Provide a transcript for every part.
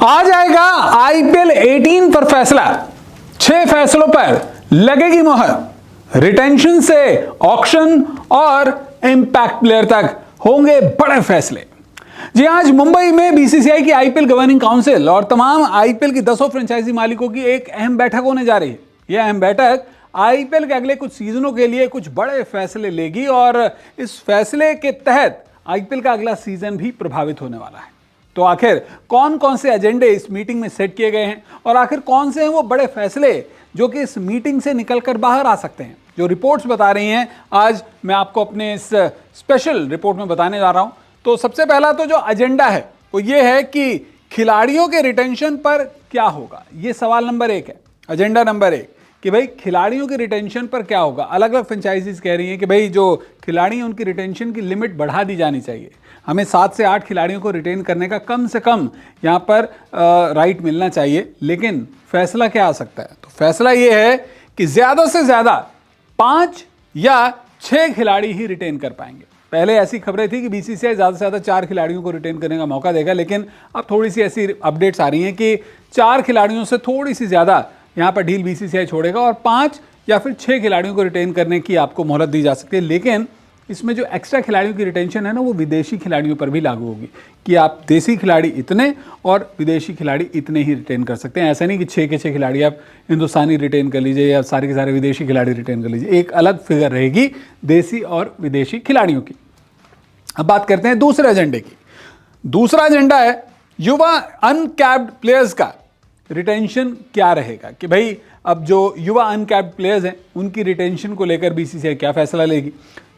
आ जाएगा आईपीएल 18 पर फैसला। 6 फैसलों पर लगेगी मोहर। रिटेंशन से ऑक्शन और इंपैक्ट प्लेयर तक होंगे बड़े फैसले। जी, आज मुंबई में बीसीसीआई की आईपीएल गवर्निंग काउंसिल और तमाम आईपीएल की 10 फ्रेंचाइजी मालिकों की एक अहम बैठक होने जा रही है। यह अहम बैठक आईपीएल के अगले कुछ सीजनों के लिए कुछ बड़े फैसले लेगी और इस फैसले के तहत आईपीएल का अगला सीजन भी प्रभावित होने वाला है। तो आखिर कौन कौन से एजेंडे इस मीटिंग में सेट किए गए हैं और आखिर कौन से हैं वो बड़े फैसले जो कि इस मीटिंग से निकलकर बाहर आ सकते हैं, जो रिपोर्ट्स बता रही हैं, आज मैं आपको अपने इस स्पेशल रिपोर्ट में बताने जा रहा हूं। तो सबसे पहला तो जो एजेंडा है वो ये है कि खिलाड़ियों के रिटेंशन पर क्या होगा। ये सवाल नंबर 1 है, एजेंडा नंबर 1 कि भाई खिलाड़ियों के रिटेंशन पर क्या होगा। अलग अलग फ्रेंचाइजीज कह रही हैं कि भाई जो खिलाड़ी हैं उनकी रिटेंशन की लिमिट बढ़ा दी जानी चाहिए। हमें 7 से 8 खिलाड़ियों को रिटेन करने का कम से कम यहाँ पर राइट मिलना चाहिए। लेकिन फैसला क्या आ सकता है? तो फैसला ये है कि ज़्यादा से ज़्यादा 5 या 6 खिलाड़ी ही रिटेन कर पाएंगे। पहले ऐसी खबरें थी कि बीसीसीआई ज़्यादा से ज़्यादा 4 खिलाड़ियों को रिटेन करने का मौका देगा, लेकिन अब थोड़ी सी ऐसी अपडेट्स आ रही हैं कि 4 खिलाड़ियों से थोड़ी सी ज़्यादा यहाँ पर डील बीसीसीआई छोड़ेगा और 5 या फिर 6 खिलाड़ियों को रिटेन करने की आपको मोहलत दी जा सकती है। लेकिन इसमें जो एक्स्ट्रा खिलाड़ियों की रिटेंशन है ना, वो विदेशी खिलाड़ियों पर भी लागू होगी कि आप देसी खिलाड़ी इतने और विदेशी खिलाड़ी इतने ही रिटेन कर सकते हैं। ऐसा नहीं कि 6 के 6 खिलाड़ी आप हिंदुस्तानी रिटेन कर लीजिए या सारे के सारे विदेशी खिलाड़ी रिटेन कर लीजिए। एक अलग फिगर रहेगी देसी और विदेशी खिलाड़ियों की। अब बात करते हैं दूसरे एजेंडे की। दूसरा एजेंडा है युवा अनकैप्ड प्लेयर्स का रिटेंशन क्या रहेगा, कि भाई अब जो युवा अनकैप्ड प्लेयर्स हैं उनकी रिटेंशन को लेकर बीसीसीआई क्या फैसला लेगी।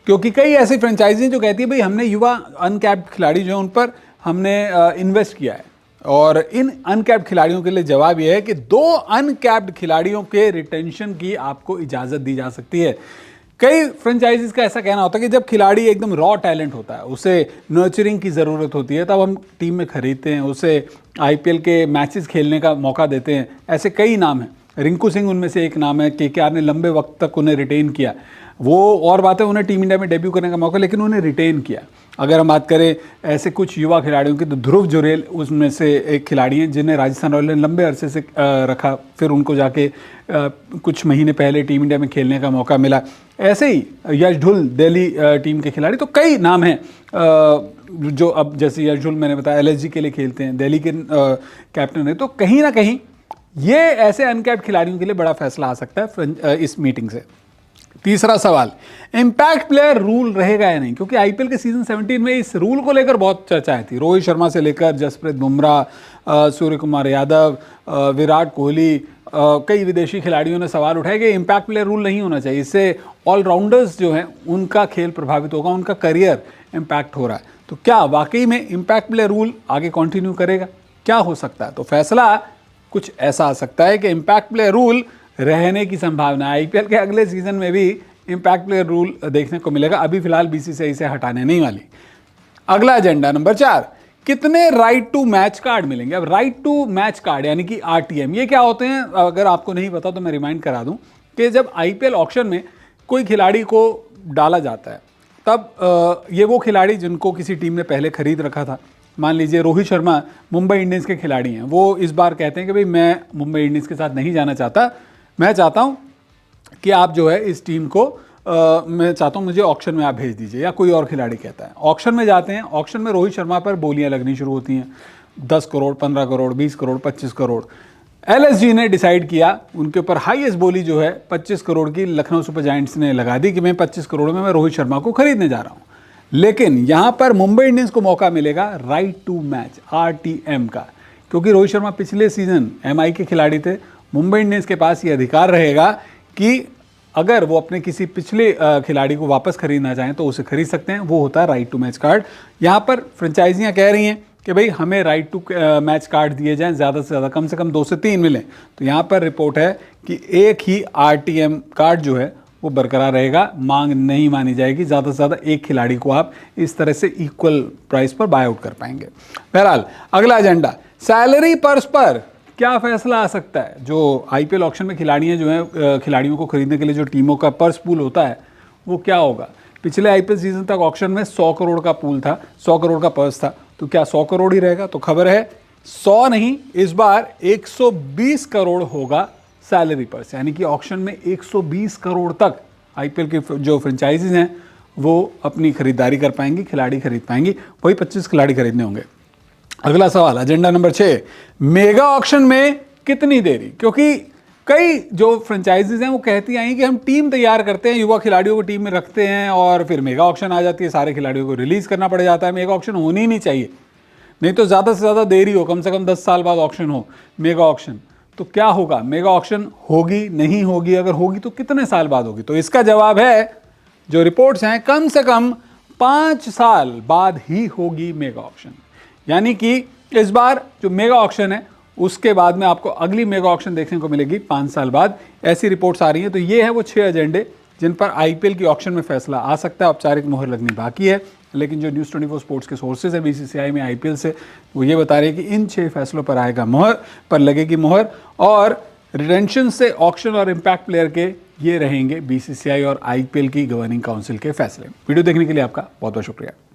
क्योंकि कई ऐसी फ्रेंचाइजी जो कहती है भाई हमने युवा अनकैप्ड खिलाड़ी जो है उन पर हमने इन्वेस्ट किया है, और इन अनकैप्ड खिलाड़ियों के लिए जवाब यह है कि 2 अनकैप्ड खिलाड़ियों के रिटेंशन की आपको इजाज़त दी जा सकती है। कई फ्रेंचाइजीज का ऐसा कहना होता है कि जब खिलाड़ी एकदम रॉ टैलेंट होता है, उसे नर्चरिंग की ज़रूरत होती है, तब हम टीम में खरीदते हैं, उसे आईपीएल के मैचेस खेलने का मौका देते हैं। ऐसे कई नाम हैं, रिंकू सिंह उनमें से एक नाम है। केकेआर ने लंबे वक्त तक उन्हें रिटेन किया। वो और बात है, उन्हें टीम इंडिया में डेब्यू करने का मौका, लेकिन उन्हें रिटेन किया। अगर हम बात करें ऐसे कुछ युवा खिलाड़ियों की, तो ध्रुव जुरेल उसमें से एक खिलाड़ी हैं जिन्हें राजस्थान रॉयल्स ने लंबे अरसे से रखा, फिर उनको जाके कुछ महीने पहले टीम इंडिया में खेलने का मौका मिला। ऐसे ही यश ढुल दिल्ली टीम के खिलाड़ी, तो कई नाम हैं जो अब जैसे यश ढुल मैंने बताया एलएसजी के लिए खेलते हैं, दिल्ली के कैप्टन है। तो कहीं ना कहीं ये ऐसे अनकैप्ड खिलाड़ियों के लिए बड़ा फैसला आ सकता है इस मीटिंग से। तीसरा सवाल, इंपैक्ट प्लेयर रूल रहेगा या नहीं, क्योंकि आईपीएल के सीजन 17 में इस रूल को लेकर बहुत चर्चाएं थी। रोहित शर्मा से लेकर जसप्रीत बुमराह, सूर्य कुमार यादव, विराट कोहली, कई विदेशी खिलाड़ियों ने सवाल उठाए कि इंपैक्ट प्लेयर रूल नहीं होना चाहिए, इससे ऑलराउंडर्स जो हैं उनका खेल प्रभावित होगा, उनका करियर इम्पैक्ट हो रहा है। तो क्या वाकई में इंपैक्ट प्लेयर रूल आगे कंटिन्यू करेगा? क्या हो सकता है? तो फैसला कुछ ऐसा आ सकता है कि इंपैक्ट प्लेयर रूल रहने की संभावना है। आईपीएल के अगले सीजन में भी इंपैक्ट प्लेयर रूल देखने को मिलेगा। अभी फिलहाल बीसीसीआई से हटाने नहीं वाली। अगला एजेंडा नंबर 4, कितने राइट टू मैच कार्ड मिलेंगे। अब राइट टू मैच कार्ड यानी कि आरटीएम, ये क्या होते हैं? अगर आपको नहीं पता तो मैं रिमाइंड करा दूं कि जब आईपीएल ऑक्शन में कोई खिलाड़ी को डाला जाता है, तब ये वो खिलाड़ी जिनको किसी टीम ने पहले खरीद रखा था, मान लीजिए रोहित शर्मा मुंबई इंडियंस के खिलाड़ी हैं, वो इस बार कहते हैं कि भाई मैं मुंबई इंडियंस के साथ नहीं जाना चाहता, मैं चाहता हूं कि आप जो है इस टीम को मैं चाहता हूं मुझे ऑक्शन में आप भेज दीजिए, या कोई और खिलाड़ी कहता है। ऑक्शन में जाते हैं, ऑक्शन में रोहित शर्मा पर बोलियां लगनी शुरू होती हैं, 10 करोड़, 15 करोड़, 20 करोड़, 25 करोड़। एलएसजी ने डिसाइड किया, उनके ऊपर हाईएस्ट बोली जो है 25 करोड़ की लखनऊ सुपर जायंट्स ने लगा दी कि मैं 25 करोड़ में मैं रोहित शर्मा को खरीदने जा रहा हूँ। लेकिन यहाँ पर मुंबई इंडियंस को मौका मिलेगा राइट टू मैच आरटीएम का, क्योंकि रोहित शर्मा पिछले सीजन एमआई के खिलाड़ी थे। मुंबई इंडियंस के पास ये अधिकार रहेगा कि अगर वो अपने किसी पिछले खिलाड़ी को वापस खरीदना चाहें तो उसे खरीद सकते हैं। वो होता है राइट टू मैच कार्ड। यहाँ पर फ्रेंचाइजियाँ कह रही हैं कि भाई हमें राइट टू मैच कार्ड दिए जाएं, ज़्यादा से ज़्यादा, कम से कम 2 से 3 मिलें। तो यहाँ पर रिपोर्ट है कि एक ही आरटीएम कार्ड जो है वो बरकरार रहेगा, मांग नहीं मानी जाएगी। ज़्यादा से ज़्यादा एक खिलाड़ी को आप इस तरह से इक्वल प्राइस पर बाय आउट कर पाएंगे। बहरहाल अगला एजेंडा, सैलरी पर्स पर क्या फैसला आ सकता है। जो आईपीएल ऑक्शन में खिलाड़ियाँ जो हैं, खिलाड़ियों को खरीदने के लिए जो टीमों का पर्स पूल होता है वो क्या होगा। पिछले आईपीएल सीजन तक ऑक्शन में 100 करोड़ का पूल था, 100 करोड़ का पर्स था, तो क्या 100 करोड़ ही रहेगा? तो खबर है 100 नहीं, इस बार 120 करोड़ होगा सैलरी पर, यानी कि ऑक्शन में 120 करोड़ तक आईपीएल के जो फ्रेंचाइजीज हैं वो अपनी खरीदारी कर पाएंगी, खिलाड़ी खरीद पाएंगी। वही 25 खिलाड़ी खरीदने होंगे। अगला सवाल, एजेंडा नंबर 6, मेगा ऑक्शन में कितनी देरी? क्योंकि कई जो फ्रेंचाइजीज हैं वो कहती आई कि हम टीम तैयार करते हैं, युवा खिलाड़ियों को टीम में रखते हैं और फिर मेगा ऑक्शन आ जाती है, सारे खिलाड़ियों को रिलीज करना पड़ जाता है। मेगा ऑक्शन होनी ही नहीं चाहिए, नहीं तो ज़्यादा से ज़्यादा देरी हो, कम से कम 10 साल बाद ऑक्शन हो मेगा ऑक्शन। तो क्या होगा, मेगा ऑक्शन होगी नहीं होगी? अगर होगी तो कितने साल बाद होगी? तो इसका जवाब है, जो रिपोर्ट्स हैं, कम से कम 5 साल बाद ही होगी मेगा ऑक्शन। यानी कि इस बार जो मेगा ऑक्शन है उसके बाद में आपको अगली मेगा ऑक्शन देखने को मिलेगी 5 साल बाद, ऐसी रिपोर्ट्स आ रही हैं। तो ये है वो 6 एजेंडे जिन पर आईपीएल की ऑक्शन में फैसला आ सकता है। औपचारिक मोहर लगनी बाकी है, लेकिन जो न्यूज़ 24 स्पोर्ट्स के सोर्सेज है बीसीसीआई में आईपीएल से, वो ये बता रहे हैं कि इन 6 फैसलों पर आएगा मोहर, पर लगेगी मोहर। और रिटेंशन से ऑक्शन और इम्पैक्ट प्लेयर के ये रहेंगे बीसीसीआई और आईपीएल की गवर्निंग काउंसिल के फैसले। वीडियो देखने के लिए आपका बहुत बहुत शुक्रिया।